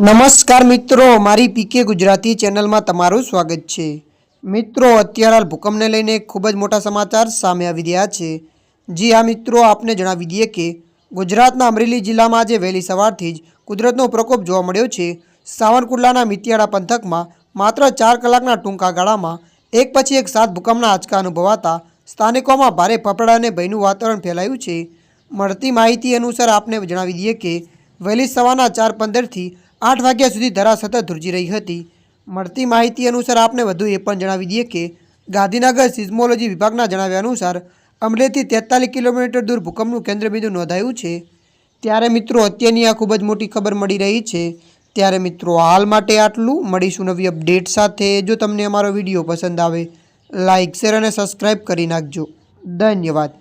નમસ્કાર મિત્રો, મારી પીકે ગુજરાતી ચેનલમાં તમારું સ્વાગત છે। મિત્રો, અત્યારે હાલ ભૂકંપને લઈને ખૂબ જ મોટા સમાચાર સામે આવી રહ્યા છે। જી હા મિત્રો, આપને જણાવી દઈએ કે ગુજરાતના અમરેલી જિલ્લામાં આજે વહેલી સવારથી જ કુદરતનો પ્રકોપ જોવા મળ્યો છે। સાવરકુંડલાના મિતિયાળા પંથકમાં માત્ર 4 કલાકના ટૂંકા ગાળામાં એક પછી એક 7 ભૂકંપના આંચકા અનુભવાતા સ્થાનિકોમાં ભારે ફફડાટ અને ભયનું વાતાવરણ ફેલાયું છે। મળતી માહિતી અનુસાર આપને જણાવી દઈએ કે વહેલી સવારના 4:15થી 8 વાગ્યા સુધી ધરા સતત ધ્રુજી રહી હતી। મળતી માહિતી અનુસાર આપને વધુ એ પણ જણાવી દઈએ કે ગાંધીનગર સિઝમોલોજી વિભાગના જણાવ્યા અનુસાર અમરેલીથી 43 કિલોમીટર દૂર ભૂકંપનું કેન્દ્રબિંદુ નોંધાયું છે। ત્યારે મિત્રો, અત્યારની આ ખૂબ જ મોટી ખબર મળી રહી છે। ત્યારે મિત્રો, હાલ માટે આટલું। મળીશું નવી અપડેટ સાથે। જો તમને અમારો વિડીયો પસંદ આવે, લાઇક, શેર અને સબસ્ક્રાઈબ કરી નાખજો। ધન્યવાદ।